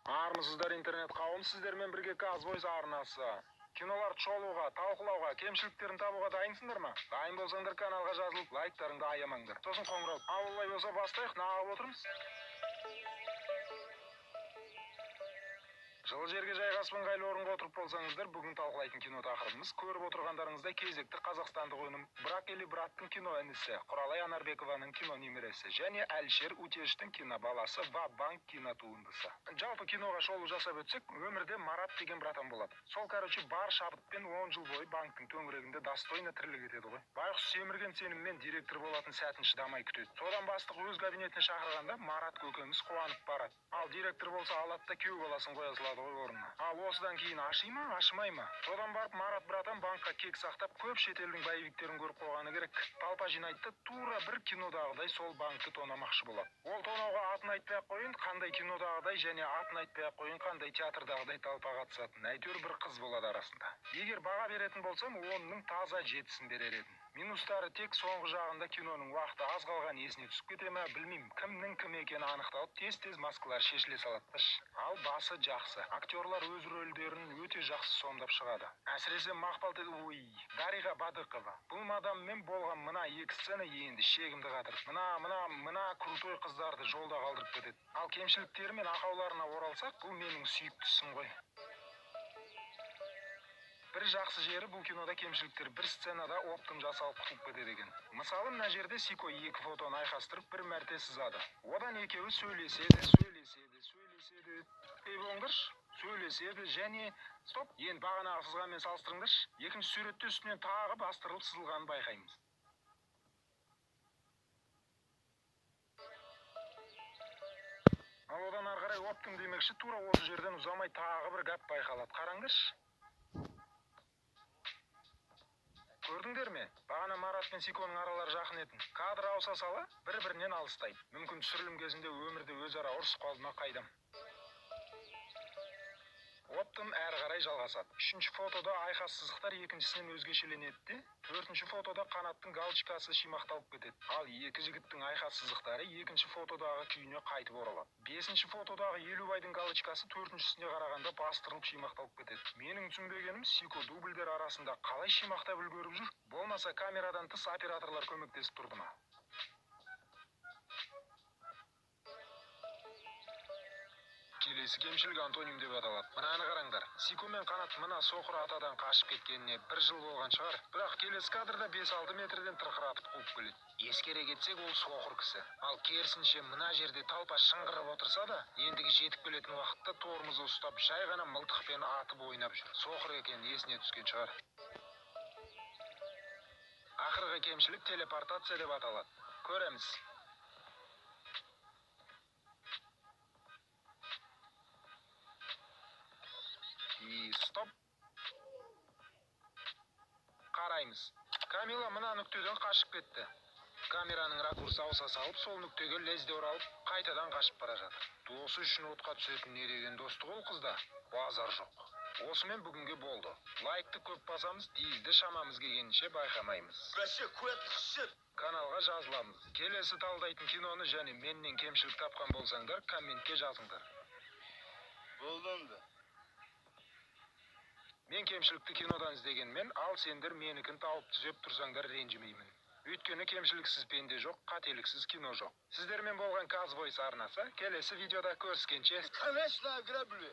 Армысыздар интернет қауым, сіздермен бірге Казбойс арнасы. Киноларды шолуға, талқылауға, кемшіліктерін табуға дайынсыңдар ма? Дайын болсаңдар каналға жазылып, лайктарыңды аямаңдар. Сосын қоңырау. Ал олай болса бастайық, нағып отырмыз. Жылы жерге жайғасып ыңғайлы орынға отырып болсаңыздар, бүгін талқылайтын кино тақырыбымыз көріп отырғандарыңыздай кезекті қазақстандық өнім Брак или браттың кино інісі, Құралай Анарбекованың кино немересі және Әлішер Утештің кино баласы Ва-Банк кино туындысы. Жалпы киноға шолу жасап өтсек, өмірде Марат деген братан болады. Сол бар шабытпен 10 жыл бойы банктың төңірегінде достойно тірлік етеді ғой. Байқұс семірген сеніммен директор болатын сәтін шыдамай күтеді. Содан бастық өз кабинетіне шақырғанда Марат көкеміз қуанып барады. Ал директор болса алады да күйеу баласын қоя салады ғой орнына. Ал осыдан кейін аши ма, ашымай ма? Содан барып Марат братан банкқа кек сақтап, көп шетелдің боевиктерін көріп қойғаны керек. Талпа жинайды, тура бір кинодағыдай сол банкты тонамақшы болады. Ол тонауға атын айтпай ақ қойын, қандай кинодағыдай және атын айтпай ақ қойын, қандай театрдағыдай талпа қатысатын. Әйтеуір бір қыз болады арасында. Егер баға беретін болсам, онның таза 7-сін берер едім. Минустары тек соңғы жағында киноның уақыты аз қалған есіне түсіп кете ме, білмеймін. Кімнің кім екені анықталып, тез-тез маскалар шешіле салады. Ал басы жақсы. Актерлар өз рөлдерін өте жақсы сомдап шығады. Әсіресе Мақпал Дариға Бадықова. Бұл мадаммен болған мына екі сцена енді шегімді қатырып. Мына крутой қыздарды жолда қалдырып кетеді. Ал кемшіліктері мен ақауларына оралсақ, бұл менің сүйіктісім ғой. Бір жақсы жері бұл кинода кемшіліктер бір сценада оптым жасалып құтылып кетеді екен. Мысалы, мына жерде Сико екі фотоны айқастырып бір мәрте сызады. Одан екеуі сөйлеседі. Сөйлеседі және стоп. Енді бағанағы сызғанмен салыстырыңдаршы. Екінші суретте үстінен тағы бастырылып сызылғанын байқаймыз. Ал одан ары қарай оптым демекші тура осы жерден ұзамай тағы бір гәп байқалады. Қараңдаршы. Көрдіңдер ме? Бағана Марат пен Сиконың аралары жақын етін. Кадр ауса сала, бір-бірінен алыстайды. Мүмкін түсірілім кезінде өмірде өзара ұрысып қалды ма қайдам. Оптым әрі қарай жалғасады. Үшінші фотода айқас сызықтар екіншісінен өзгешеленеді де, төртінші фотода қанаттың галочкасы шимақталып кетеді. Ал екі жігіттің айқас сызықтары екінші фотодағы күйіне қайтып оралады. Бесінші фотодағы Елубайдың галочкасы төртіншісіне қарағанда бастырылып шимақталып кетеді. Менің түсінбегенім, Сико дубльдер арасында қалай шимақтап үлгеріп жүр? Болмаса камерадан тыс операторлар көмектесіп тұрды ма? Келесі кемшілік антоним деп аталады. Мынаны қараңдар. Сико мен қанат мына соқыр атадан қашып кеткеніне 1 жыл болған шығар. Бірақ келесі кадрда 5-6 метрден тырқыратып қуып келеді. Ескере кетсек, ол соқыр кісі. Ал керісінше мына жерде талпа шыңғырып отырса да, ендігі жетіп келетін уақытта тормозы ұстап, жай ғана мылтықпен атып ойнап жүр. Соқыр екен есіне түскен шығар. Ақырғы кемшілік телепортация деп аталады. Көреміз. Стоп. Қараймыз. Камила мына нүктеден қашып кетті. Камераның ракурсы ауса салып, сол нүктеге лезде оралып, қайтадан қашып бара жатыр. Досы үшін отқа түсетін не деген достық ол қызда? Базар жоқ. Осымен бүгінге болды. Лайкты көп басамыз, дейізді шамамыз келгенше байқамаймыз. Каналға жазыламыз. Келесі талдайтын киноны және меннен кемшілік тапқан болсаңдар, комментке жазыңдар. Болданды. Мен кемшілікті кинодан іздегенмен, ал сендер менікін тауып түзеп тұрсаңдар ренжімеймін. Өйткені кемшіліксіз пенде жоқ, қателіксіз кино жоқ. Сіздермен болған Казбойс арнасы, келесі видеода көріскенше. Конечно, ограблю.